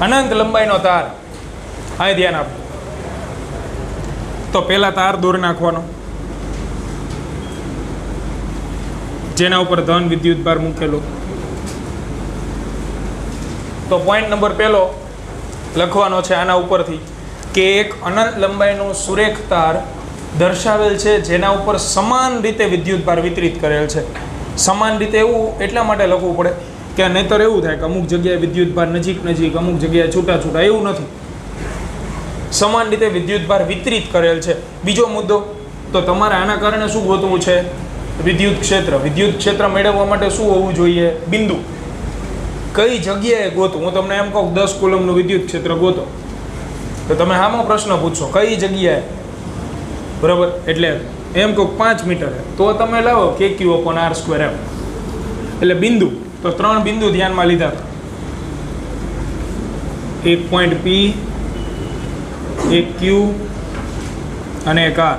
અનંત લંબાઈનો તાર, અહીં ધ્યાન આપો. તો પહેલા તાર દોરી નાખવાનો, જેના ઉપર ધન વિદ્યુત ભાર મૂકેલો. તો પોઈન્ટ નંબર પહેલો લખવાનો છે આના ઉપરથી કે એક અનંત લંબાઈનું સુરેખ તાર દર્શાવેલ છે જેના ઉપર સમાન રીતે વિદ્યુત ભાર વિતરિત કરેલ છે. સમાન રીતે એવું એટલા માટે લખવું પડે કે નહીંતર એવું થાય કે અમુક જગ્યાએ વિદ્યુત ભાર નજીક નજીક, અમુક જગ્યાએ છૂટા છૂટા, એવું નથી. સમાન રીતે વિદ્યુત ભાર વિતરિત કરેલ છે. બીજો મુદ્દો, તો તમારે આના કારણે શું ગોતવું છે? વિદ્યુત ક્ષેત્ર. વિદ્યુત ક્ષેત્ર મેળવવા માટે શું હોવું જોઈએ? બિંદુ. કઈ જગ્યાએ ગોતું? હું તમને એમ કહું 10 કુલમનું વિદ્યુત ક્ષેત્ર ગોતો, તો તમે આમાં પ્રશ્ન પૂછશો કઈ જગ્યાએ, બરાબર? એટલે એમ કહું 5 મીટર, તો તમે લાવો KQ/R². એટલે બિંદુ, તો 3 બિંદુ ધ્યાનમાં લીધા હતા. એક પોઈન્ટ P, એક Q અને એક R.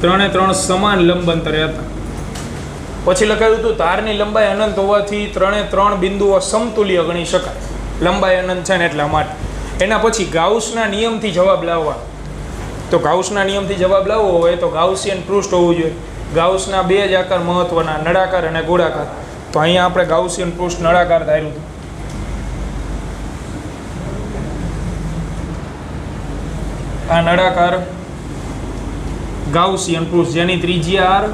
3 સમાન લંબ અંતરે હતા. પછી લખાયું હતું તારની લંબાઈ અનંત હોવાથી 3 બિંદુઓ સમતુલ્ય ગણી શકાય. લંબાઈ અનંત છે ને એટલા માટે. એના પછી ગાઉસના નિયમથી જવાબ લાવવા. તો ગાઉસના નિયમથી જવાબ લાવવો હોય તો ગાઉસિયન પૃષ્ઠ હોવું જોઈએ. ગાઉસના 2 જ આકાર મહત્વના, નળાકાર અને ગોળાકાર. તો અહીંયા આપણે ગાઉસિયન પૃષ્ઠ નળાકાર ધાર્યું હતું. આ નળાકાર ગાઉસિયન પૃષ્ઠ જેની ત્રિજ્યા R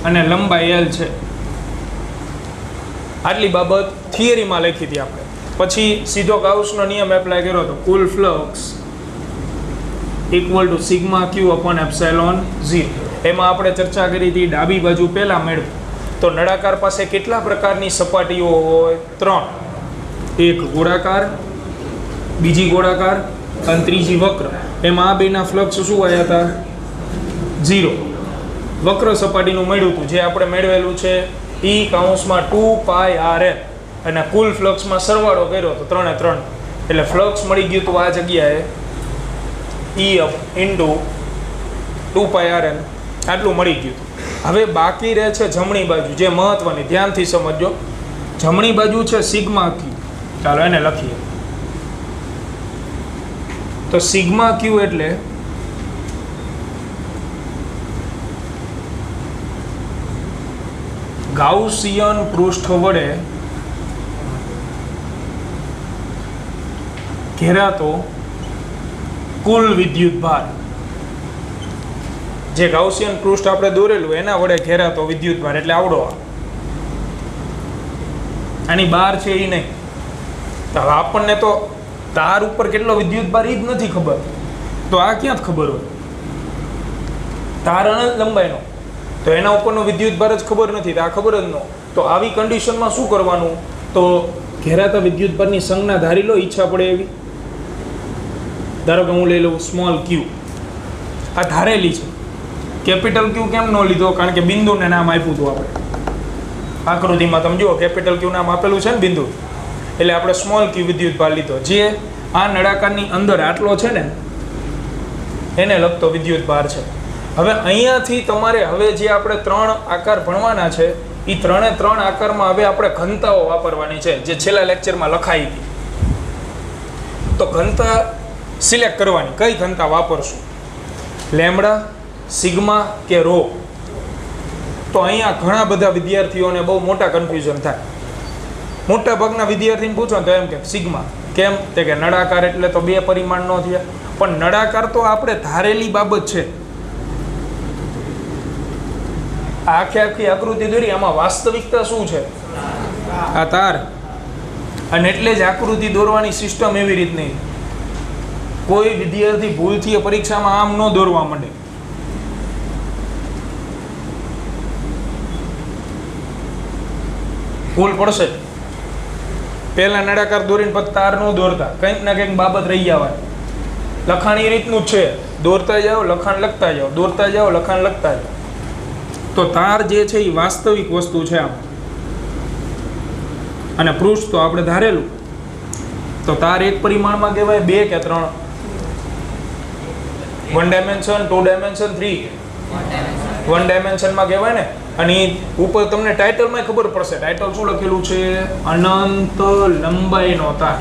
અને લંબાઈ L છે. આટલી બાબત થિયરીમાં લખી હતી આપણે. પછી સીધો ગાઉસનો નિયમ એપ્લાય કર્યો હતો. કુલ ફ્લક્સ ઇક્વલ ટુ σQ/ε0. એમાં આપણે ચર્ચા કરી હતી ડાબી બાજુ પહેલા મેળવો. તો નળાકાર પાસે કેટલા પ્રકારની સપાટીઓ હોય? 3. એક ગોળાકાર, બીજી ગોળાકાર અને ત્રીજી વક્ર. એમાં આ બેના ફ્લક્સ શું આવ્યા હતા? 0. વક્ર સપાટીનું મળ્યું હતું જે આપણે મેળવેલું છે E/2πrl, અને કુલ ફ્લક્સમાં સરવાળો કર્યો તો 3 એ 3, એટલે ફ્લક્સ મળી ગયું હતું આ જગ્યાએ E/2πrl. આટલું મળી ગયું. હવે બાકી રહે છે જમણી બાજુ, જે મહત્વની, ધ્યાનથી સમજો. જમણી બાજુ છે σQ. ચાલો એને લખીએ. તો σQ એટલે ગાઉસિયન પૃષ્ઠ વડે ઘેરાતો કુલ વિદ્યુત ભાર. જે ગાઉસિયન પૃષ્ઠ આપણે દોરેલું એના વડે ઘેરાતો વિદ્યુત ભાર એટલે આવડો. આની બહાર છે એ નહીં. તો આપણને તો તાર ઉપર કેટલો વિદ્યુત ભાર એ જ નથી ખબર, તો આ ક્યાં ખબર હોય? તાર અનંત લંબાઈનો, તો એના ઉપરનો વિદ્યુત ભાર જ ખબર નથી, તો આ ખબર જ ન. તો આવી કન્ડિશનમાં શું કરવાનું? તો ઘેરાતા વિદ્યુત ભારની સંજ્ઞા ધારી લો, ઈચ્છા પડે એવી. ધારો કે હું લઈ લઉં સ્મોલ Q. આ ધારેલી છે. કેપિટલ Q કેમ ન લીધો? કારણ કે બિંદુને નામ આપ્યું હતું આપણે આકૃતિમાં. તમે જુઓ કેપિટલ Q નામ આપેલું છે ને બિંદુ, એટલે આપણે સ્મોલ Q વિદ્યુત ભાર લીધો. જે આ નળાકારની અંદર આટલો છે ને એને લગતો વિદ્યુત ભાર છે. હવે અહીંયાથી તમારે હવે જે આપણે 3 આકાર ભણવાના છે એ 3 આકારમાં હવે આપણે ઘનતાઓ વાપરવાની છે, જે છેલ્લા લેક્ચરમાં લખાઈ હતી. તો ઘનતા સિલેક્ટ કરવાની. કઈ ઘનતા વાપરશું? લેમ્બડા, સિગ્મા કે રો? તો અહીંયા ઘણા બધા વિદ્યાર્થીઓને બહુ મોટા કન્ફ્યુઝન થાય. મોટા ભાગના વિદ્યાર્થીને પૂછો તો એમ કે સિગ્મા. કેમ? તે કે નળાકાર એટલે તો 2 પરિમાણ નો થયા. પણ નળાકાર તો આપણે ધારેલી બાબત છે. આખી આકૃતિ દોરી, આમાં વાસ્તવિકતા શું છે? આ તાર. અને એટલે જ આકૃતિ દોરવાની સિસ્ટમ એવી રીતની. કોઈ વિદ્યાર્થી ભૂલથી પરીક્ષામાં આમ ન દોરવા માંડે. ભૂલ પડશે. પહેલા નળાકાર દોરીને પછી તાર ન દોરતા, કંઈક ના કંઈક બાબત રહી જવાય. લખાણ એ રીતનું જ છે. દોરતા જાઓ, લખાણ લખતા જાઓ, દોરતા જાઓ, લખાણ લખતા જાઓ. તો તાર જે છે એ વાસ્તવિક વસ્તુ છે આમ. અને પૃષ્ઠ તો આપણે ધારેલું. તો તાર એક પરિમાણમાં કહેવાય, 2 કે 3? 1 ડાયમેન્શન, 2 ડાયમેન્શન, 3? 1 ડાયમેન્શનમાં કહેવાય ને. અને ઉપર તમને ટાઇટલમાં ખબર પડશે. ટાઇટલ શું લખેલું છે? અનંત લંબાઈનો તાર.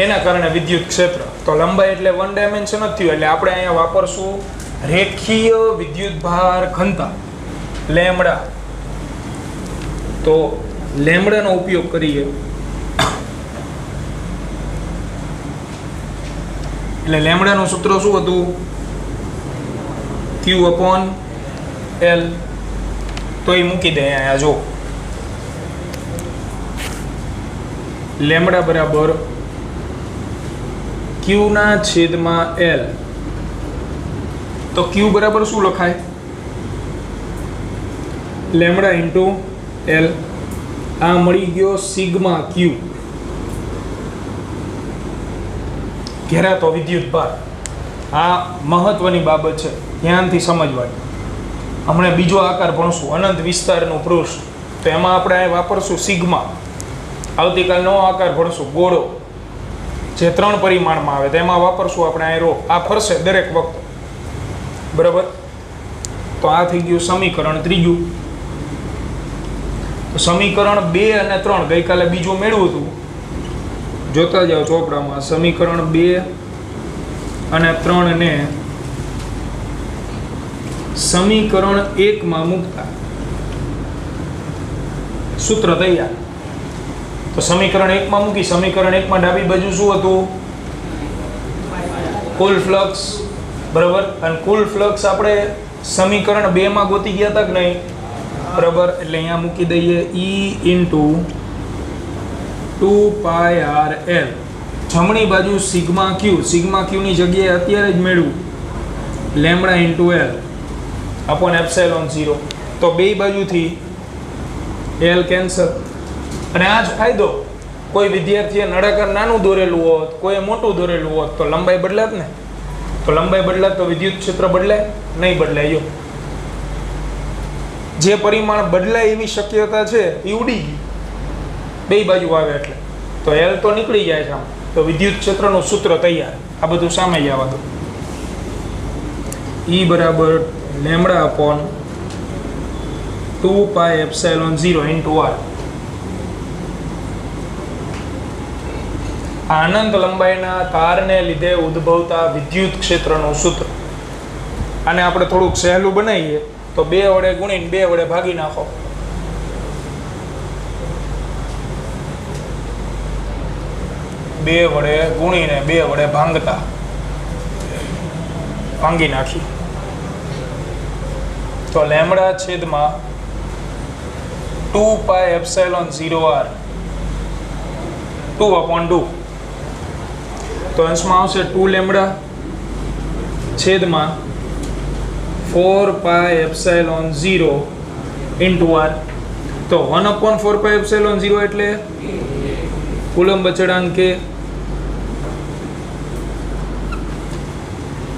એના કારણે વિદ્યુત ક્ષેત્ર. તો લંબાઈ એટલે વન ડાયમેન્શન જ થયું, એટલે આપણે અહીંયા વાપરશું રેખીય વિદ્યુતભાર ઘનતા લેમ્બડા. તો લેમ્બડાનો ઉપયોગ કરીએ એટલે લેમ્બડાનું સૂત્ર શું હતું? Q/L. તો એ મૂકી દે અહીંયા. જો લેમ્બડા બરાબર Q/L. તો Q બરાબર શું લખાય? Lambda into L. આ મળી ગયો સિગ્મા Q. ઘેરાતો વિદ્યુતભાર. આ મહત્વની બાબત છે, ધ્યાનથી સમજવાની. હમણાં બીજો આકાર ભણશું, અનંત વિસ્તારનું પૃષ્ઠ. તો એમાં આપણે વાપરશું સિગ્મા. આવતીકાલ નવો આકાર ભણશું, ગોળો, જે 3 પરિમાણમાં આવે. તેમાં વાપરશું આપણે આ રો. આ ફરશે દરેક વખત, બરાબર? તો આ થઈ ગયું સમીકરણ ત્રીજું. સમીકરણ 2 અને 3 ગઈકાલે બીજું મેળવ્યું હતું, જોતા જાઓ ચોપડામાં. સમીકરણ 2 અને 3 ને સમીકરણ 1 માં મૂકતા સૂત્ર તૈયાર. તો સમીકરણ 1 માં મૂકી. સમીકરણ 1 માં ડાબી બાજુ શું હતું? કુલ ફ્લક્સ, બરાબર? અને કુલ ફ્લક્સ આપણે સમીકરણ 2 માં ગોતી ગયા હતા કે નહીં? બરાબર. એટલે અહીંયા મૂકી દઈએ E ઇન્ટુ 2πRL. જમણી બાજુ સિગ્મા Q. સિગ્મા Q ની જગ્યાએ અત્યારે જ મેળવું lambda into L upon epsilon 0. તો બે બાજુથી L કેન્સલ. અને આ જ ફાયદો. કોઈ વિદ્યાર્થીએ નળાકાર નાનું દોરેલું હોત, કોઈ મોટું દોરેલું હોત, તો લંબાઈ બદલાત ને. તો લંબાઈ બદલાત તો વિદ્યુત ક્ષેત્ર બદલાય નહીં? બદલાય. જો જે પરિમાણ બદલાય એવી શક્યતા છે એ ઉડી ગઈ, બે બાજુ આવે એટલે. તો L તો નીકળી જાય છે આમ. તો વિદ્યુત ક્ષેત્રનું સૂત્ર તૈયાર. આ બધું સામે જ આવવા દો. E બરાબર લેમ્બડા અપોન 2πε0 ઇન્ટુ R. અનંત લંબાઈના તારને લીધે ઉદ્ભવતા વિદ્યુત ક્ષેત્રનું સૂત્ર. આને આપણે થોડુંક સહેલું બનાવીએ તો 2 વડે ગુણીને 2 વડે ભાગી નાખો. બે વડે ગુણીને 2 વડે ભાંગી નાખી. તો લેમ્બડા છેદમાં 2πε0R 2/2. તો અંશમાં આવશે 2 લેમ્બડા છેદમાં 4πε0 ઇન્ટુ R. તો 1/4πε0 એટલે કુલંબ અચળાંક કે.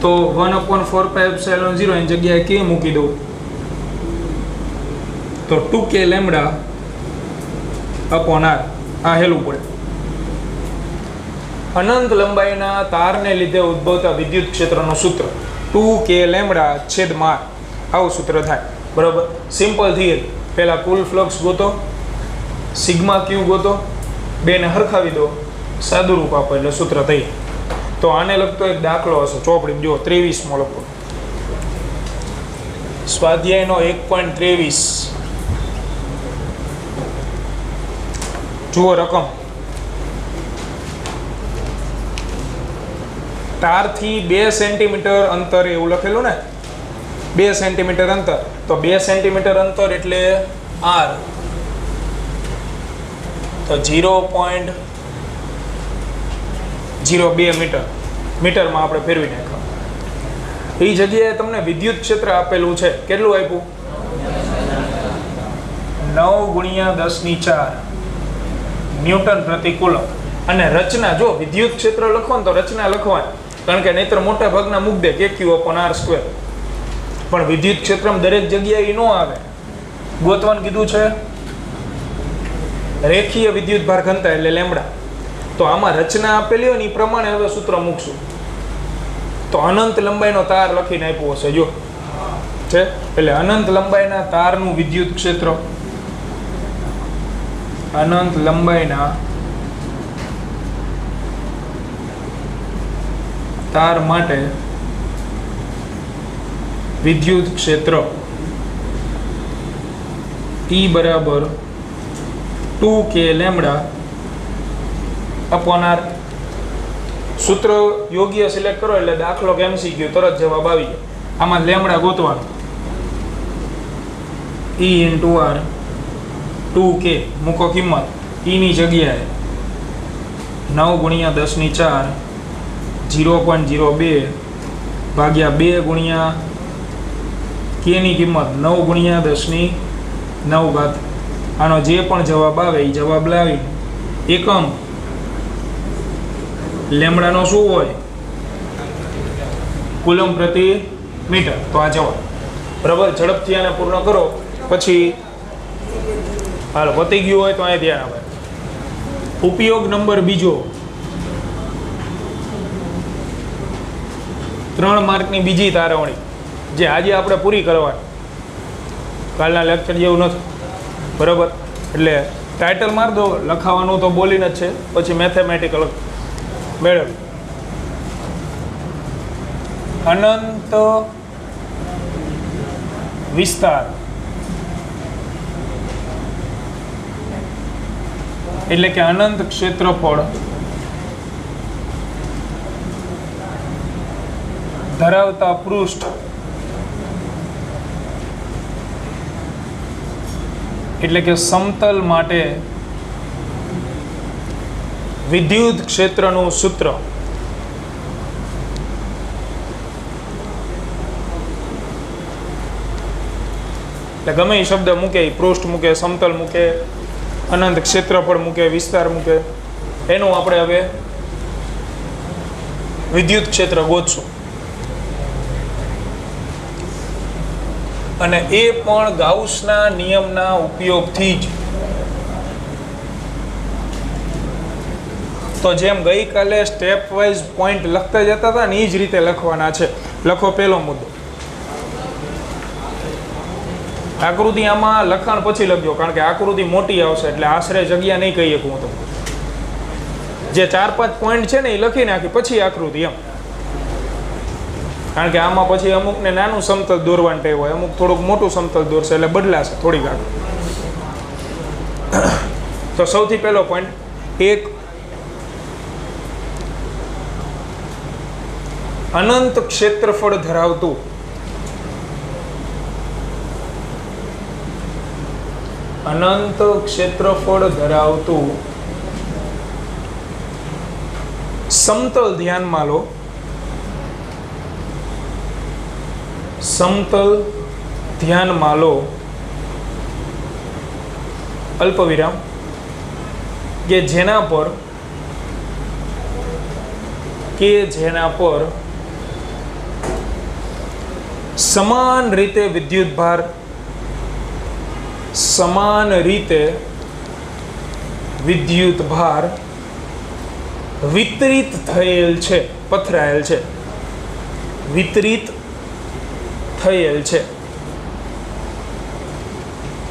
તો 1/4πε0 એની જગ્યાએ કે મૂકી દઉં તો 2k લેમ્બડા અપોન R. આ હેલું પડે. અનંત લંબાઈના તારને લીધે ઉદ્ભવતા વિદ્યુત ક્ષેત્રનું સૂત્ર 2k લેમ્બડા છેદમાં R. આવું સૂત્ર થાય, બરાબર? Simple theory. પહેલા કુલ ફ્લક્સ ગોતો, સિગ્મા Q ગોતો, બેને હરખાવી દો, સાદું રૂપ આપો એટલે સૂત્ર તૈયાર. તો આને લગતો એક દાખલો હશે ચોપડી જો 23મો લખો. સ્વાધ્યાયનો 1.23. જુઓ રકમ. તારથી 2 સેન્ટીમીટર અંતર એવું લખેલું ને, 2 સેન્ટીમીટર અંતર. તો 2 સેન્ટીમીટર અંતર એટલે R. તો 0.02 મીટર. મીટરમાં આપણે ફેરવી નાખો. એ જગ્યાએ તમને વિદ્યુત ક્ષેત્ર આપેલું છે. કેટલું આપ્યું? 9 × 10⁴ ન્યૂટન પ્રતિ કુલમ. અને રચના જો વિદ્યુત ક્ષેત્ર લખો ને તો રચના લખવાની, કારણ કે નહીતર મોટા ભાગના મૂક દે KQ/R². પણ વિદ્યુત ક્ષેત્રમાં દરેક જગ્યાએ ન આવે. ગોતવાનું કીધું છે રેખીય વિદ્યુતભાર ઘનતા એટલે લેમ્બડા. તો આમાં રચના આપેલી હોય ને એ પ્રમાણે હવે સૂત્ર મૂકશું. તો અનંત લંબાઈનો તાર લખીને આપ્યો હશે. જો છે એટલે અનંત લંબાઈના તારનું વિદ્યુત ક્ષેત્ર, અનંત લંબાઈના તાર માટે વિદ્યુત ક્ષેત્ર E બરાબર 2k લેમ્બડા અપોન r. સૂત્ર યોગ્ય સિલેક્ટ કરો એટલે દાખલો કે MCQ તરત જવાબ આવી જાય. આમાં લેમ્બડા ગોતવાનો, E × r 2k મૂકો કિંમત, E ની જગ્યાએ 9 × 10⁴ 0.02 ભાગ્યા 2 ગુણ્યા k ની કિંમત 9 × 10⁹. આનો જે પણ જવાબ આવે એ જવાબ લાવી એકમ લેમ્બડાનો શું હોય? કુલમ પ્રતિ મીટર. તો આ જવાબ બરાબર. ઝડપથી આને પૂર્ણ કરો પછી હાલ પતી ગયું હોય તો અહીં ધ્યાન આવે. ઉપયોગ નંબર બીજો, 3 માર્કની બીજી તારવણી જે આજે આપણે પૂરી કરવાની, કાલના લેક્ચર જેવું નથી બરાબર. એટલે ટાઇટલ માર દો, લખાવાનું તો બોલીને જ છે, પછી મેથેમેટિકલ મેળવ. અનંત વિસ્તાર એટલે કે અનંત ક્ષેત્રફળ ધરાવતા પૃષ્ઠ એટલે કે સમતલ માટે વિદ્યુત ક્ષેત્રનું સૂત્ર. એટલે ગમે એ શબ્દ મૂકે, પૃષ્ઠ મૂકે, સમતલ મૂકે, અનંત ક્ષેત્રફળ મૂકે, વિસ્તાર મૂકે, એનું આપણે હવે વિદ્યુત ક્ષેત્ર ગોતશું. અને એ પણ ગાઉસના નિયમના ઉપયોગથી જ. તો જેમ ગઈકાલે સ્ટેપ વાઇઝ પોઈન્ટ લખતા જતા હતા ને એ જ રીતે લખવાના છે. લખો પહેલો મુદ્દો. આકૃતિ આમાં લખાણ પછી લખજો, કારણ કે આકૃતિ મોટી આવશે એટલે આશરે જગ્યા નહીં કહી શકું હું તો. જે 4-5 પોઈન્ટ છે ને એ લખી નાખી પછી આકૃતિ એમ. કારણ કે આમાં પછી અમુકને નાનું સમતલ દોરવાનું ટેવ હોય, અમુક થોડુંક મોટું સમતલ દોરશે એટલે બદલાશે થોડીક આગળ. તો સૌથી પહેલો પોઈન્ટ, એક અનંત ક્ષેત્રફળ ધરાવતું સમતલ ધ્યાનમાં લો, સમતલ ધ્યાનમાં લો અલ્પવિરામ, કે જેના પર સમાન રીતે વિદ્યુત ભાર વિતરિત થયેલ છે, પથરાયેલ છે, વિતરિત થયેલ છે.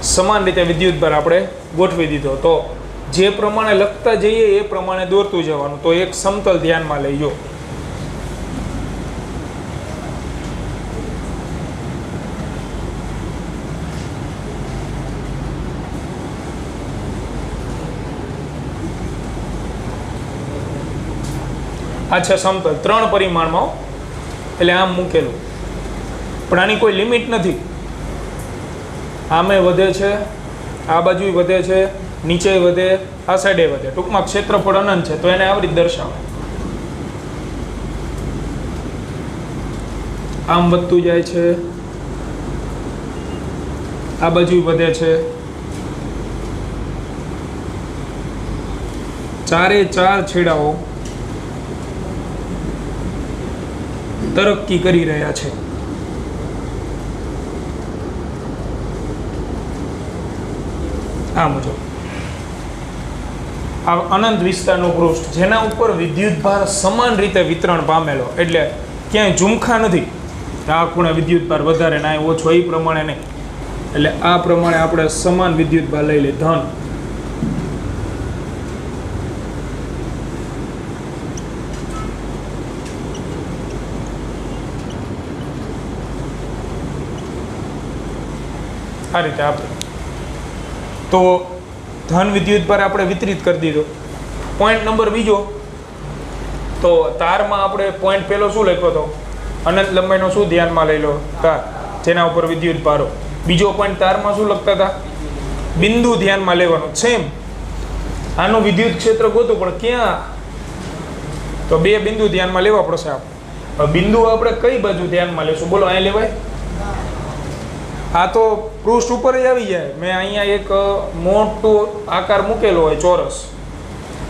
સમાન રીતે વિદ્યુત ભાર આપણે ગોઠવી દીધો. તો જે પ્રમાણે લખતા જઈએ એ પ્રમાણે દોરતું જવાનું. તો એક સમતલ ધ્યાનમાં લઈજો. આ છે સમતલ 3 પરિમાણમાં, એટલે આમ મૂકેલું, પણ આની કોઈ લિમિટ નથી. આમે વધે છે, આ બાજુ વધે છે, નીચે વધે, આ સાઈડે વધે. ટૂંકમાં ક્ષેત્રફળ અનંત છે તો એને આવી રીતે દર્શાવે. આમ વધતું જાય છે, આ બાજુ વધે છે, 4 છેડાઓ તરક્કી કરી રહ્યા છે. આ મુજબ આ અનંત વિસ્તારનું પૃષ્ઠ જેના ઉપર વિદ્યુત ભાર સમાન રીતે વિતરણ પામેલો, એટલે ક્યાંય ઝુમખા નથી, આ ખૂણે વિદ્યુતભાર વધારે ને આ ઓછો, એ પ્રમાણે નહીં. એટલે આ પ્રમાણે આપણે સમાન વિદ્યુતભાર લઈ લઈએ. ધન આ રીતે આપણે તો ધન વિદ્યુતભાર આપણે વિતરિત કરી દીધો. પોઈન્ટ નંબર બીજો, તો તારમાં આપણે પોઈન્ટ પહેલો શું લખ્યો હતો? અનંત લંબાઈનો શું ધ્યાનમાં લઈ લો? તાર, જેના ઉપર વિદ્યુતભારો. બીજો પોઈન્ટ તારમાં શું લખતા હતા? બિંદુ ધ્યાનમાં લેવાનું. સેમ આનું વિદ્યુત ક્ષેત્ર ગોતું, પણ ક્યાં? તો બે બિંદુ ધ્યાનમાં લેવા પડશે આપણે. બિંદુ આપણે કઈ બાજુ ધ્યાનમાં લેશું? બોલો, અહીંયા લેવાય? આ તો પૃષ્ઠ ઉપર જ આવી જાય. મેં અહીંયા એક મોટો આકાર મૂકેલો હોય ચોરસ,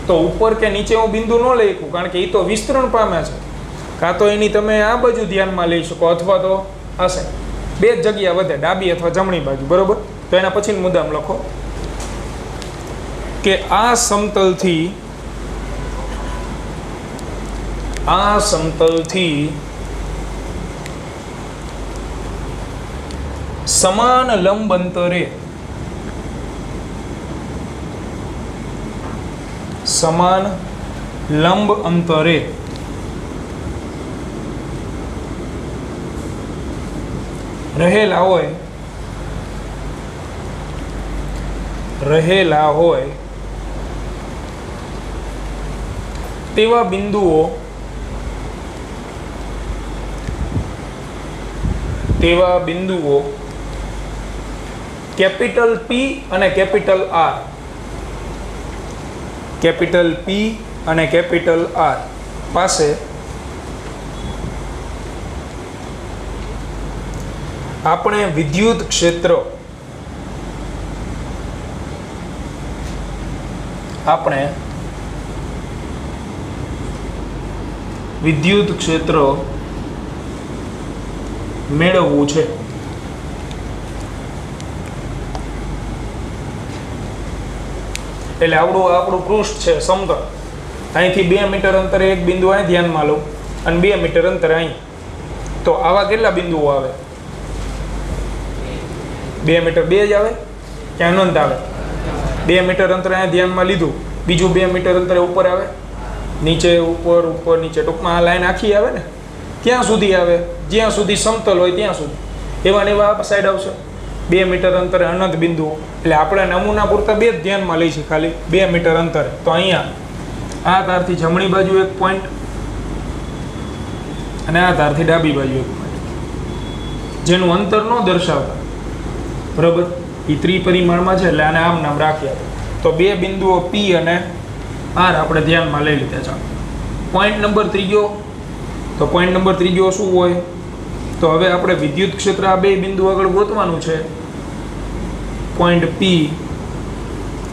તો ઉપર કે નીચે હું બિંદુ ન લઈ શકું, કારણ કે એ તો વિસ્તરણ પામે છે. કાં તો એની તમે આ બાજુ ધ્યાનમાં લઈ શકો, અથવા તો આ સાઈડ. બે જ જગ્યા વધે, ડાબી અથવા જમણી બાજુ, બરોબર? તો એના પછી મુદ્દામ લખો કે આ સમતલથી સમાન લંબ અંતરે રહેલા હોય તેવા બિંદુઓ કેપિટલ P અને કેપિટલ R, કેપિટલ P અને કેપિટલ R પાસે આપણે વિદ્યુત ક્ષેત્ર મેળવવું છે. એટલે આપણું પૃષ્ઠ છે સમતલ. અહીંથી 2 મીટર અંતરે એક બિંદુ અહીં ધ્યાનમાં લો અને 2 મીટર અંતરે અહીં. તો આવા કેટલા બિંદુઓ આવે? 2 મીટર 2 જ આવે કે અનંત આવે? 2 મીટર અંતરે અહીં ધ્યાનમાં લીધું, બીજું 2 મીટર અંતરે ઉપર આવે, નીચે ઉપર ઉપર નીચે, ટૂંકમાં આ લાઈન આખી આવે ને ત્યાં સુધી આવે, જ્યાં સુધી સમતલ હોય ત્યાં સુધી. એવા ને એવા આ સાઈડ આવશે. 2 મીટર અંતરે અનંત બિંદુઓ. એટલે આપણે નમૂના પૂરતા બે જ ધ્યાનમાં લઈશું, ખાલી 2 મીટર અંતરે. તો અહીંયા આ તારથી જમણી બાજુ એક પોઈન્ટ અને આ તારથી ડાબી બાજુ એક પોઈન્ટ, જેનું અંતર ન દર્શાવતા, બરાબર? એ ત્રિપરિમાણમાં છે, એટલે આને આમ નામ રાખ્યા. તો બે બિંદુઓ P અને R આપણે ધ્યાનમાં લઈ લીધા. ચાલો પોઈન્ટ નંબર ત્રીજો. તો પોઈન્ટ નંબર ત્રીજો શું હોય? તો હવે આપણે વિદ્યુત ક્ષેત્ર આ બે બિંદુ આગળ ગોતવાનું છે, પોઈન્ટ P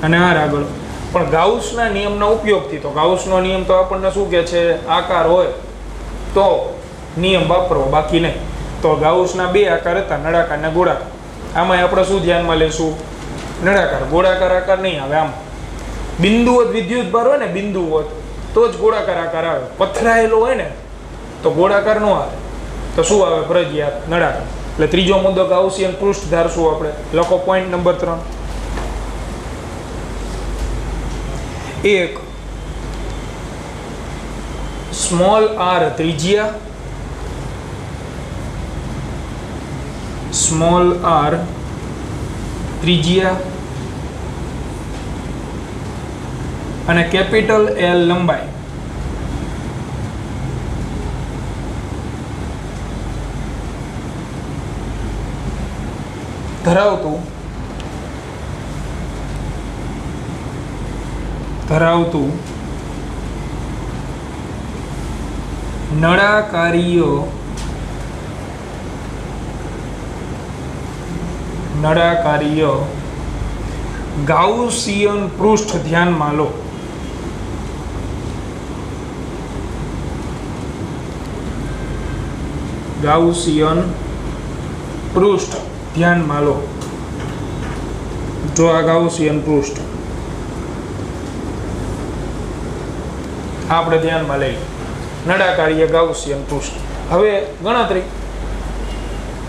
અને R આગળ. પણ ગાઉસના નિયમના ઉપયોગથી, તો ગાઉસનો નિયમ તો આપણને શું કહે છે? આકાર હોય તો નિયમ વાપરવો, બાકી નહીં. તો ગાઉસના બે આકાર હતા, નળાકાર અને ગોળાકાર. આમાં આપણે શું ધ્યાનમાં લેશું? નળાકાર. ગોળાકાર આકાર નહીં આવે. આમ બિંદુઓ વિદ્યુતભાર હોય ને, બિંદુઓ તો જ ગોળાકાર આકાર આવે. પથરાયેલો હોય ને તો ગોળાકાર ન આવે. તો શું આવે? ફરજિયાત નળાકાર. એટલે ત્રીજો મુદ્દો ગાઉસિયન પૃષ્ઠ ધારશું આપણે. લખો પોઈન્ટ નંબર 3. એક સ્મોલ r ત્રિજ્યા, સ્મોલ r ત્રિજ્યા અને કેપિટલ L લંબાઈ ધરાવતું નળાકારીય ગાઉસિયન પૃષ્ઠ ધ્યાનમાં લો. ગાઉસિયન પૃષ્ઠ ધ્યાનમાં લો. જો આ ગાઉસિયન પૃષ્ઠ આપણે ધ્યાનમાં લઈએ, નળાકારીય ગાઉસિયન પૃષ્ઠ. હવે ગણતરી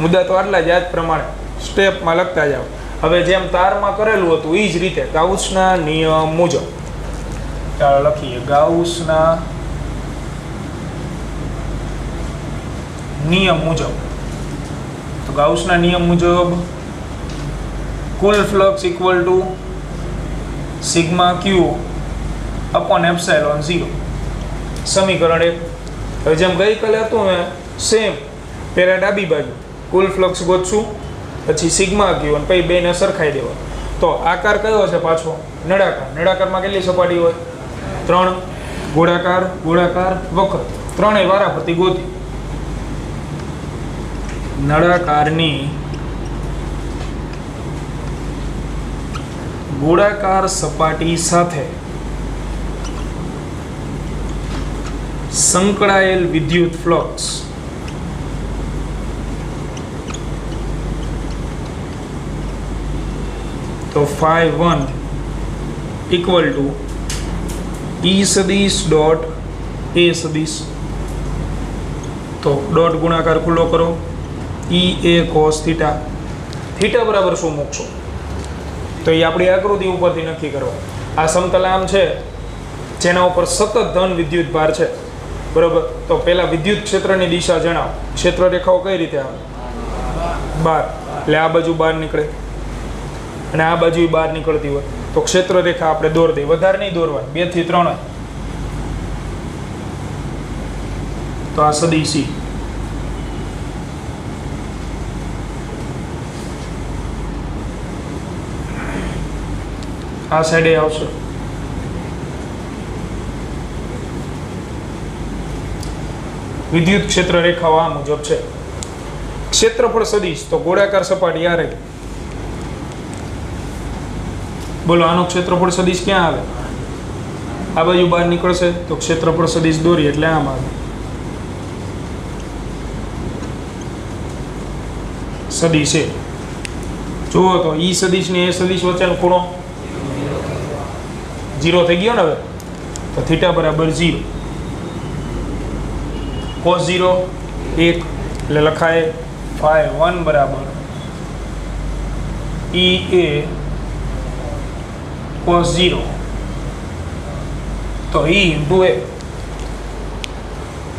મુદ્દા તો આટલા જ, આ જ પ્રમાણે સ્ટેપમાં લખતા જાઓ. હવે જેમ તારમાં કરેલું હતું એ જ રીતે ગાઉસના નિયમ મુજબ, ચાલો લખીએ ગાઉસના નિયમ મુજબ. તો ગાઉસના નિયમ મુજબ કુલ flux equal to sigma Q upon epsilon 0. સમીકરણ 1. હવે જેમ ગઈકાલે હતું ને સેમ, પહેલા ડાબી બાજુ કુલ ફ્લક્સ ગોતશું, પછી સિગ્મા ક્યુ અને પછી બેને સરખાઈ દેવા. તો આકાર કયો છે પાછો? નળાકાર. નળાકારમાં કેટલી સપાટી હોય? 3. ગોળાકાર, ગોળાકાર, વક્ર, ત્રણેય વારાફરતી ગોતી. નળાકારની ગોળાકાર સપાટી સાથે સંકળાયેલ વિદ્યુત ફ્લક્સ તો φ1 ઇક્વલ ટુ E સદિશ ડોટ A સદિશ. તો ડોટ ગુણાકાર ખુલ્લો કરો, EA cos થીટા. થીટા બરાબર શું મૂકશો? તો એ આપણી આકૃતિ ઉપરથી નક્કી કરવા. આ સમતલ આમ છે જેના ઉપર સતત ધન વિદ્યુત ભાર છે, બરોબર. તો પહેલા વિદ્યુત ક્ષેત્રની દિશા જણાવો. ક્ષેત્ર રેખાઓ કઈ રીતે આવે? બહાર, એટલે આ બાજુ બહાર નીકળે અને આ બાજુ બહાર નીકળતી હોય. તો ક્ષેત્ર રેખા આપણે દોર દઈએ, વધારે નહીં દોરવાની, 2 થી 3. તો આ સદિશ આ સાઈડે આવશે. વિદ્યુત ક્ષેત્ર રેખાઓ આ મુજબ છે. ક્ષેત્રફળ સદિશ તો ગોળાકાર સપાટી આ રહી. બોલો આનો ક્ષેત્રફળ સદિશ ક્યાં આવે? આ બાજુ બહાર નીકળશે તો ક્ષેત્રફળ સદિશ દોરી એટલે આમ આવે. સદિશ એ જુઓ તો ઈ સદિશ ને એ સદિશ વચ્ચેનો ખૂણો 0 થઈ ગયો ને. હવે તો થીટા બરાબર 0, cos 0 1 એટલે લખાય φ1 બરાબર EA cos 0. તો E ઇન્ટુ A.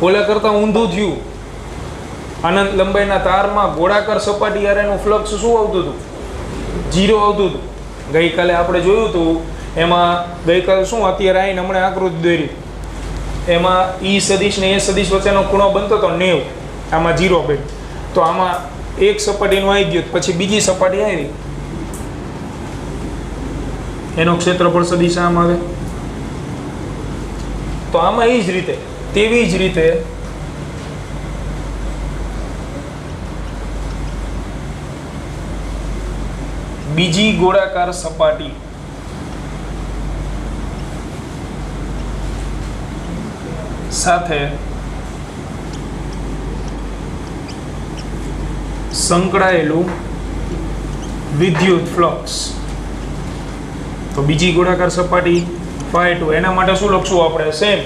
ઓલા કરતા ઊંધું થયું. અનંત લંબાઈના તારમાં ગોળાકાર સપાટી હારેનું ફ્લક્સ શું આવતું હતું? 0 આવતું હતું. ગઈકાલે આપણે જોયું હતું એમાં, ગઈકાલે શું અત્યારે આવીને હમણાં આકૃતિ દોરી, એમાં ઈ સદિશ ને એ સદિશ વચ્ચેનો ખૂણો બનતો હતો 90, આમાં 0 બન્યું. તો આમાં એક સપાટીનું આવી ગયું, પછી બીજી સપાટી આવી, એનો ક્ષેત્રફળ સદિશ આમ આવે. તો આમાં એ જ રીતે, તેવી જ રીતે બીજી ગોળાકાર સપાટી સાથે સંકળાયેલું વિદ્યુત ફ્લક્સ. તો બીજી ગોળાકાર સપાટી φ2, એના માટે શું લખશું આપણે? Same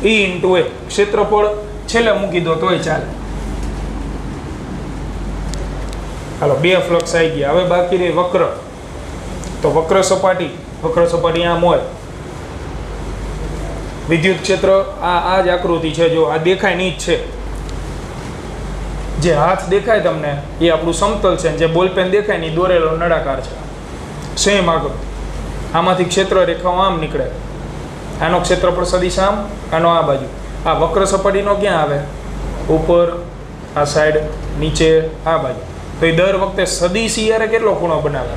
E into A. ક્ષેત્રફળ છેલ્લે મૂકી દો તોય ચાલે. હાલો, 2 ફ્લક્સ આવી ગયા. હવે બાકી રહી વક્ર. તો વક્ર સપાટી આમ હોય. વિદ્યુત ક્ષેત્ર આ જ આકૃતિ છે, જો આ દેખાય ની જ છે. જે હાથ દેખાય તમને એ આપણું સમતલ છે, જે બોલપેન દેખાય ને દોરેલો નળાકાર છે. સેમ આગળ આમાંથી ક્ષેત્ર રેખાઓ આમ નીકળે. આનો ક્ષેત્રફળ સદિશ આમ, આનો આ બાજુ. આ વક્ર સપાટીનો ક્યાં આવે? ઉપર, આ સાઈડ, નીચે, આ બાજુ. તો એ દર વખતે સદિશ યારે કેટલો ખૂણો બનાવે?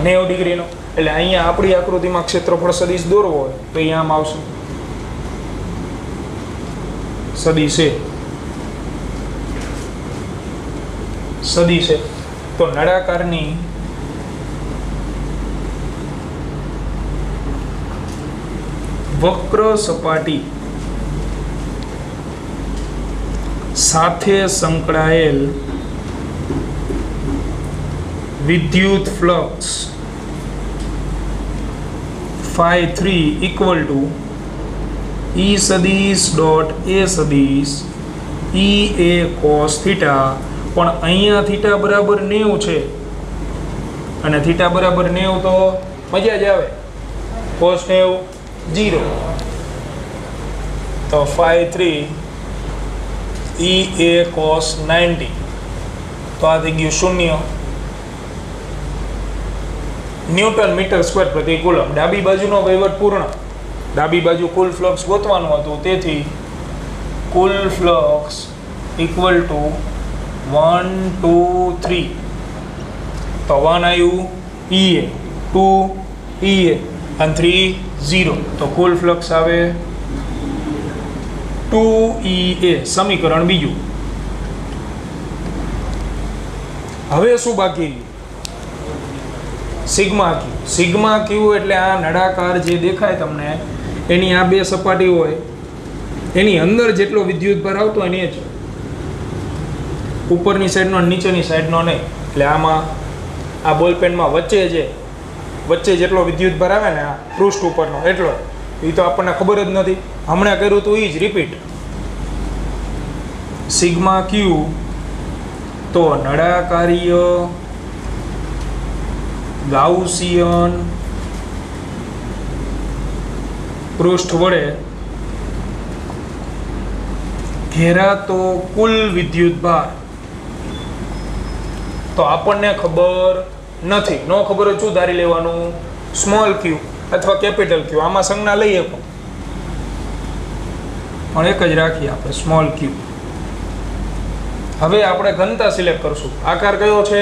90 ડિગ્રીનો. એટલે અહીંયા આપણી આકૃતિમાં ક્ષેત્રફળ સદિશ દોરવો હોય તો એ આમ આવશે. સદિશ તો નળાકારની વક્ર સપાટી સાથે સંકળાયેલ વિદ્યુત ફ્લક્સ φ3 ઇક્વલ ટુ E સદિશ ડોટ A સદિશ EA cos થીટા પણ અહીંયા થીટા બરાબર 90 છે અને થીટા બરાબર 90 તો મજા જ આવે. cos 90 0 તો phi 3 EA cos 90 તો આ થઈ ગયું 0 ન્યૂટન મીટર સ્ક્વેર પ્રતિ કુલમ. ડાબી બાજુનો વહીવટ પૂર્ણ. ડાબી બાજુ કુલ ફ્લક્સ ગોતવાનું હતું, તેથી કુલ ફ્લક્સ ઇક્વલ ટુ 1 2 3 તો 1 આવ્યું EA, 2 EA અને 3 0 તો કુલ ફ્લક્સ આવે 2 EA. સમીકરણ બીજું. હવે શું બાકી? સિગ્મા ક્યુ. સિગ્મા ક્યુ એટલે આ નળાકાર જે દેખાય તમને એની આ બે સપાટી હોય એની અંદર જેટલો વિદ્યુતભાર આવતો એની જ ઉપરની સાઈડનો નીચેની સાઈડનો નહીં. એટલે આમાં આ બોલપેનમાં વચ્ચે જેટલો વિદ્યુતભાર આવે ને આ પૃષ્ઠ ઉપરનો એટલો એ તો આપણને ખબર જ નથી. હમણાં કર્યું તો એ જ રિપીટ. સિગ્મા ક્યુ તો નળાકારીય ગાઉસિયન પૃષ્ઠ વડે ઘેરાતો કુલ વિદ્યુતભાર. તો આપણને ખબર નથી. ન ખબર હોય શું ધારી લેવાનું? સ્મોલ ક્યુ અથવા કેપિટલ ક્યુ. આમાં સંજ્ઞા લઈએ પણ એક જ રાખીએ આપણે, સ્મોલ ક્યુ. હવે આપણે ઘનતા સિલેક્ટ કરશું. આકાર કયો છે?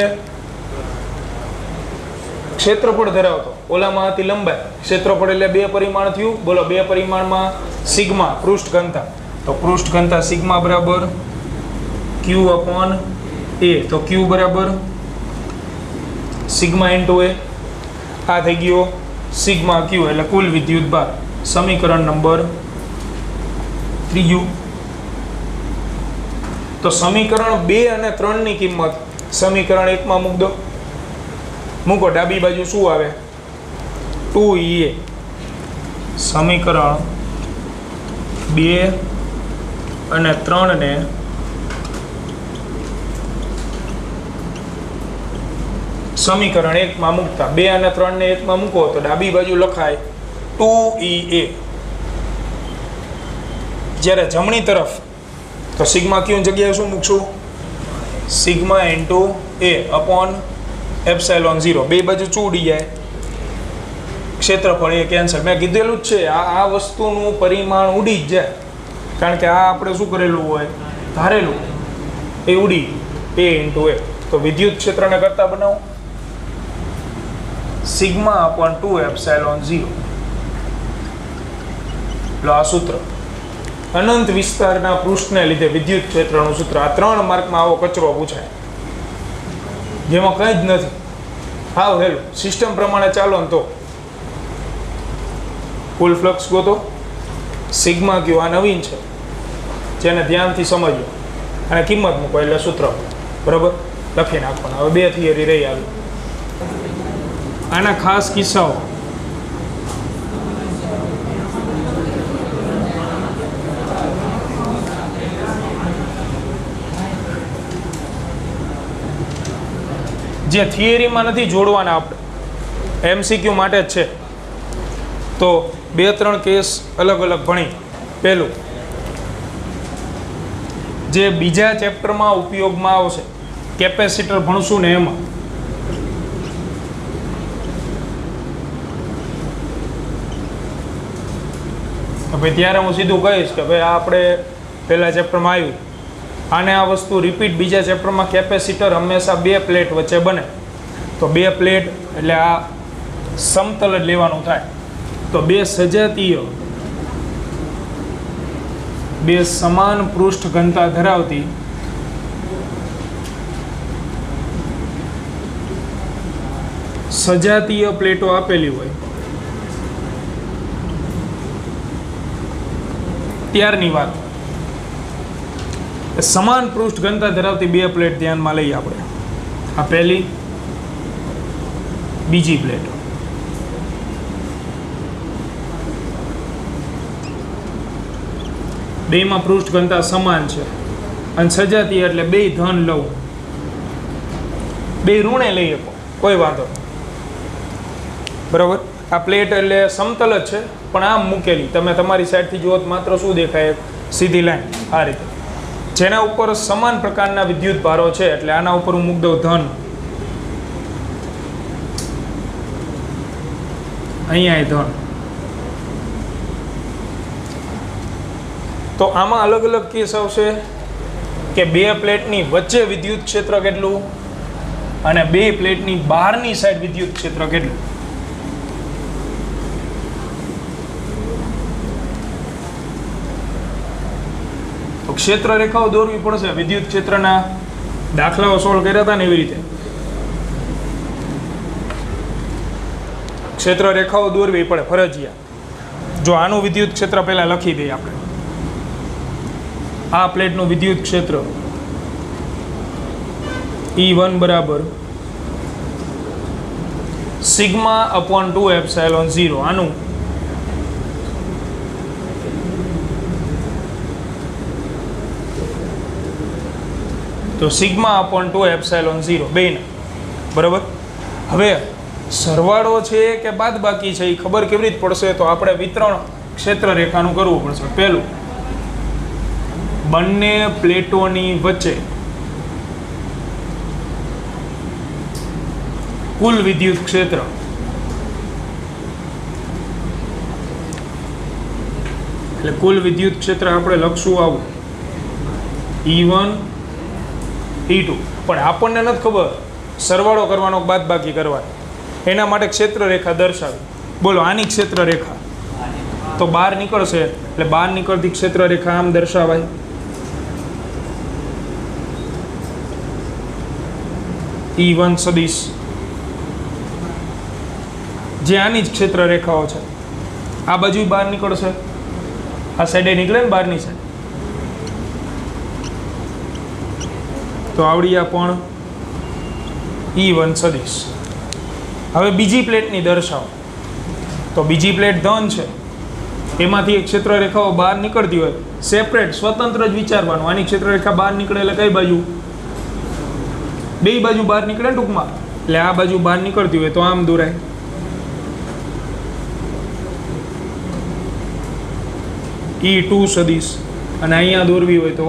ક્ષેત્રફળ ધરાવતો. ઓલામાં હતી લંબાઈ, ક્ષેત્રફળ એટલે 2 પરિમાણ થયું. બોલો 2 પરિમાણમાં સિગ્મા પૃષ્ઠ ઘનતા. તો પૃષ્ઠ ઘનતા સિગ્મા બરાબર ક્યુ અપોન એ. તો ક્યુ બરાબર સિગ્મા ઇન્ટુ એ. આ થઈ ગયો સિગ્મા ક્યુ એટલે કુલ વિદ્યુતભાર. સમીકરણ નંબર 3. તો સમીકરણ 2 અને 3 ની કિંમત સમીકરણ 1 માં મૂકો. ડાબી બાજુ શું આવે? 2EA. સમીકરણ 2 અને 3 ને સમીકરણ 1 માં મૂકતા 2 અને 3 ને 1 માં મૂકો તો ડાબી બાજુ લખાય 2EA. જ્યારે જમણી તરફ તો સિગ્મા ક્યુ જગ્યાએ શું મૂકશું? સિગ્મા ઇન્ટુ એ અપોન એપ્સાઇલોન 0. બે બાજુ શું ઉડી જાય? ક્ષેત્રફળ એ કેન્સલ. મેં કીધેલું જ છે આ વસ્તુનું પરિમાણ ઉડી જ જાય, કારણ કે આ આપણે શું કરેલું હોય? ધારેલું. એ ઉડી એ ઇન્ટુ એ. તો વિદ્યુત ક્ષેત્રને કરતા બનાવો સિગ્મા અપોન 2 એપ્સાઇલોન 0. એટલે આ સૂત્ર અનંત વિસ્તારના પૃષ્ઠને લીધે વિદ્યુત ક્ષેત્રનું સૂત્ર. આ 3 માર્કમાં આવો કચરો પૂછાય જેમાં કંઈ જ નથી. હાવ હેલું સિસ્ટમ પ્રમાણે ચાલો ને તો કુલ ફ્લક્સ ગોતો. સિગ્મા ક્યુ આ નવીન છે, જેને ધ્યાનથી સમજ્યો અને કિંમત મૂકો એટલે સૂત્ર બરાબર લખી નાખવાના. હવે 2 થિયરી રહી આવી. આના ખાસ કિસ્સાઓ જે થિયરીમાં નથી જોડવાના, આપણે MCQ માટે જ છે. તો 2-3 કેસ અલગ અલગ ભણી. પહેલું જે બીજા ચેપ્ટરમાં ઉપયોગમાં આવશે કેપેસિટર ભણશું ને એમાં ભાઈ ત્યારે હું સીધું કહીશ કે ભાઈ આ આપણે પહેલા ચેપ્ટરમાં આવ્યું આને આ વસ્તુ રિપીટ બીજા ચેપ્ટરમાં. કેપેસિટર હંમેશા 2 પ્લેટ વચ્ચે બને. તો 2 પ્લેટ એટલે આ સમતલ જ લેવાનું થાય. તો 2 સજાતીય 2 સમાન પૃષ્ઠ ઘનતા ધરાવતી સજાતીય પ્લેટો આપેલી હોય ત્યારની વાત. સમાન પૃષ્ઠ ઘનતા ધરાવતી 2 પ્લેટ ધ્યાનમાં લઈએ આપણે. આ પહેલી, બીજી પ્લેટ. બેમાં પૃષ્ઠ ઘનતા સમાન છે અને સજાતીય એટલે 2 ધન લઉં બે ઋણે લઈ શકો, કોઈ વાંધો નહીં. બરાબર. આ પ્લેટ એટલે સમતલ જ છે પણ આમ મૂકેલી, તમે તમારી સાઈડથી જુઓ તો માત્ર શું દેખાય, સીધી લાઈન આ રીતે, જેના ઉપર સમાન પ્રકારના વિદ્યુત ભારો છે. એટલે આના ઉપર હું મૂકી દઉં ધન, અહીંયા ધન. તો આમાં અલગ અલગ કેસ આવશે કે બે પ્લેટની વચ્ચે વિદ્યુત ક્ષેત્ર કેટલું અને બે પ્લેટની બહારની સાઈડ વિદ્યુત ક્ષેત્ર કેટલું. તો ક્ષેત્ર રેખાઓ દોરવી પડશે. વિદ્યુત ક્ષેત્રના દાખલાઓ સોલ્વ કર્યા હતા ને એવી રીતે ક્ષેત્ર રેખાઓ દોરવી પડે ફરજિયાત. જો આનું વિદ્યુત ક્ષેત્ર પહેલા લખી દઈએ આપણે. આ પ્લેટનું વિદ્યુત ક્ષેત્ર E1 બરાબર સિગ્મા અપોન 2 એપ્સાઇલોન 0. આનું તો સિગ્મા અપોન 2 એપ્સાઇલોન 0 બેના. બરાબર. હવે સરવાળો છે કે બાદબાકી છે એ ખબર કેવી રીતે પડશે? તો આપણે વિતરણ ક્ષેત્ર રેખાનું કરવું પડશે. પહેલું, બંને પ્લેટોની વચ્ચે કુલ વિદ્યુત ક્ષેત્ર એટલે કુલ વિદ્યુત ક્ષેત્ર આપણે લખશું આવું E1 E2. પણ આપણને નથી ખબર સરવાળો કરવાનો બાદબાકી કરવાનો, એના માટે ક્ષેત્ર રેખા દર્શાવી. બોલો, આની ક્ષેત્ર રેખા તો બહાર નીકળશે એટલે બહાર નીકળતી ક્ષેત્ર રેખા આમ દર્શાવાય. E1 સદિશ જે આની જ ક્ષેત્ર રેખાઓ છે. આ બાજુ બહાર નીકળશે, આ સાઈડે નીકળે ને બહારની સાઈડ. તો આવડી આ પણ E1 સદિશ. હવે બીજી પ્લેટની દર્શાવો. તો બીજી પ્લેટ ધન છે, એમાંથી એક ક્ષેત્ર રેખાઓ બહાર નીકળતી હોય, સેપરેટ સ્વતંત્ર જ વિચારવાનું. આની ક્ષેત્ર રેખા બહાર નીકળે એટલે કઈ બાજુ? બે બાજુ બહાર નીકળે ટૂંકમાં. એટલે આ બાજુ બહાર નીકળતી હોય તો આમ દોરાય. E2 સદિશ. અને અહીંયા દોરવી હોય તો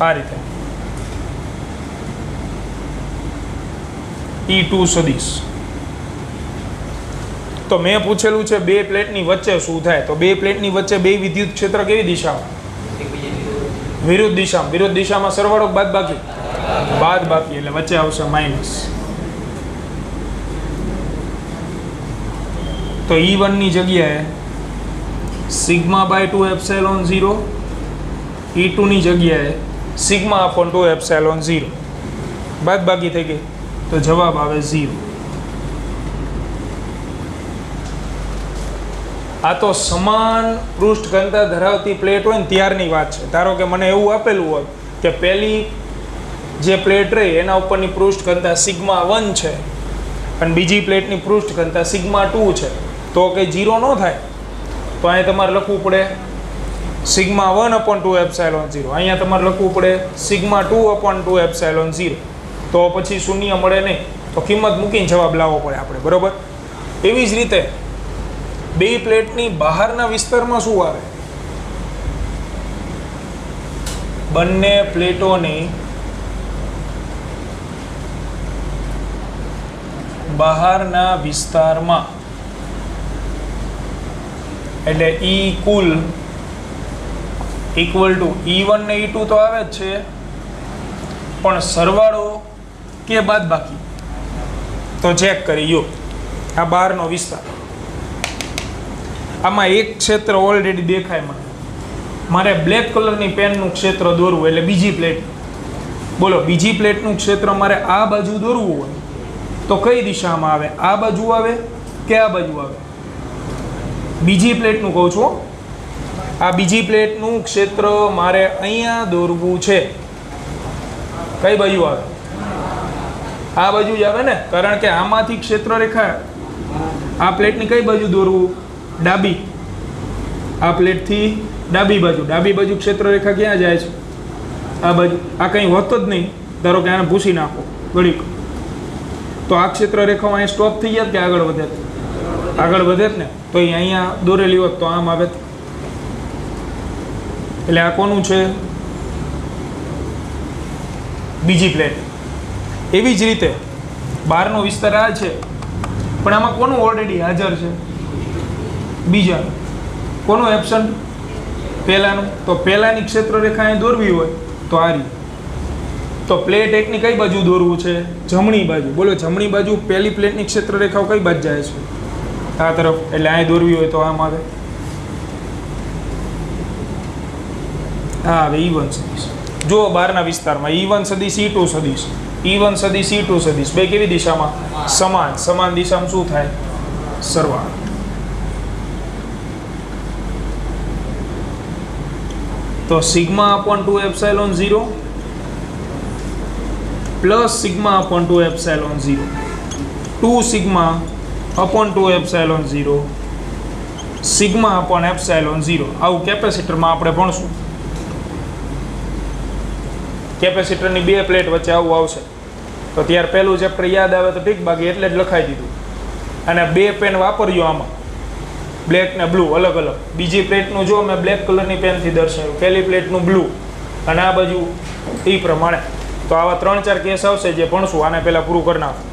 આ રીતે E2 સદિશ. તો મેં પૂછેલું છે બે પ્લેટની વચ્ચે શું થાય? તો બે પ્લેટની વચ્ચે બે વિદ્યુત ક્ષેત્ર કેવી દિશામાં? વિરુદ્ધ દિશામાં. વિરુદ્ધ દિશામાં સરવાળો બાદબાકી? બાદબાકી, એટલે વચ્ચે આવશે માઇનસ. તો E1 ની જગ્યાએ સિગ્મા બાય 2 એપ્સાઇલોન 0, E2 ની જગ્યાએ સિગ્મા અપોન 2 એપ્સાઇલોન 0. બાદબાકી થઈ ગઈ તો જવાબ આવે 0. આ તો સમાન પૃષ્ઠ ઘનતા ધરાવતી પ્લેટ હોય ને ત્યારની વાત છે. ધારો કે મને એવું આપેલું હોય કે પહેલી જે પ્લેટ રહી એના ઉપરની પૃષ્ઠ ઘનતા સિગ્મા 1 છે અને બીજી પ્લેટની પૃષ્ઠ ઘનતા સિગ્મા 2 છે, તો કે 0 ન થાય. તો અહીંયા તમારે લખવું પડે સિગ્મા 1 અપોન 2 એપ્સાઇલોન 0. અહીંયા તમારે લખવું પડે સિગ્મા 2 અપોન 2 એપ્સાઇલોન 0. તો પછી શૂન્ય મળે નહીં, તો કિંમત મૂકીને જવાબ લાવવો પડે આપણે. બરાબર. એવી જ રીતે બે પ્લેટની બહારના વિસ્તારમાં શું આવે? બંને પ્લેટોની બહારના વિસ્તારમાં એટલે E cool equal to E1 ને E2 તો આવે જ છે, પણ સરવાળો કે બાદબાકી? તો ચેક કરી યો આ બહારનો વિસ્તાર. આમાં એક ક્ષેત્ર ઓલરેડી દેખાય મને. મારે બ્લેક કલરની પેનનું ક્ષેત્ર દોરવું એટલે બીજી પ્લેટ. બોલો, બીજી પ્લેટનું ક્ષેત્ર મારે આ બાજુ દોરવું હોય તો કઈ દિશામાં આવે? આ બાજુ આવે કે આ બાજુ આવે? બીજી પ્લેટનું કહું છું. આ બીજી પ્લેટનું ક્ષેત્ર મારે અહીંયા દોરવું છે. કઈ બાજુ આવે? આ બાજુ જ આવે ને, કારણ કે આમાંથી ક્ષેત્ર રેખા આ પ્લેટની કઈ બાજુ દોરવું? ડાબી. આ પ્લેટથી ડાબી બાજુ. ડાબી બાજુ ક્ષેત્ર રેખા ક્યાં જાય છે? આ બાજુ આ કંઈ હોત જ નહીં, ધારો કે આને ભૂસી નાખો ઘડીક, તો આ ક્ષેત્ર રેખાઓ અહીંયા સ્ટોપ થઈ જાય કે આગળ વધે? આગળ વધે જ ને. તો એ અહીંયા દોરેલી હોત તો આમ આવે. એટલે આ કોનું છે? બીજી પ્લેટ. એવી જ રીતે બહારનો વિસ્તાર આ છે, પણ આમાં કોનું ઓલરેડી હાજર છે? બીજાનું. કોનું એબસન્ટ? પહેલાનું. તો પહેલાની ક્ષેત્ર રેખા અહીં દોરવી હોય તો આ રીતે. તો પ્લેટ એકની કઈ બાજુ દોરવું છે? જમણી બાજુ. બોલો, જમણી બાજુ પહેલી પ્લેટની ક્ષેત્ર રેખાઓ કઈ બાજુ જાય છે? આ તરફ. એટલે અહીં દોરવી હોય તો આમ આવે. હા, હવે E1 સદિશ જો બહારના વિસ્તારમાં E1 સદિશ E2 સદિશ, E1 સદિશ E2 સદિશ બે કેવી દિશામાં? સમાન. સમાન દિશામાં શું થાય? સરવાળો. તો sigma upon 2 epsilon 0 plus sigma upon 2 epsilon 0, 2 sigma upon 2 epsilon 0, sigma upon epsilon 0. આવું કેપેસિટરમાં આપણે ભણશું. કેપેસિટરની બે પ્લેટ વચ્ચે આવું આવશે તો ત્યારે પહેલું ચેપ્ટર યાદ આવે તો ઠીક, બાકી એટલે જ લખાઈ દીધું. અને બે પેન વાપરજો આમાં, બ્લેક ને બ્લુ અલગ અલગ. બીજી પ્લેટનું જો મેં બ્લેક કલરની પેનથી દર્શાવ્યું, પહેલી પ્લેટનું બ્લુ અને આ બાજુ એ પ્રમાણે. તો આવા 3-4 કેસ આવશે જે ભણશું. આને પહેલાં પૂરું કરી નાખું.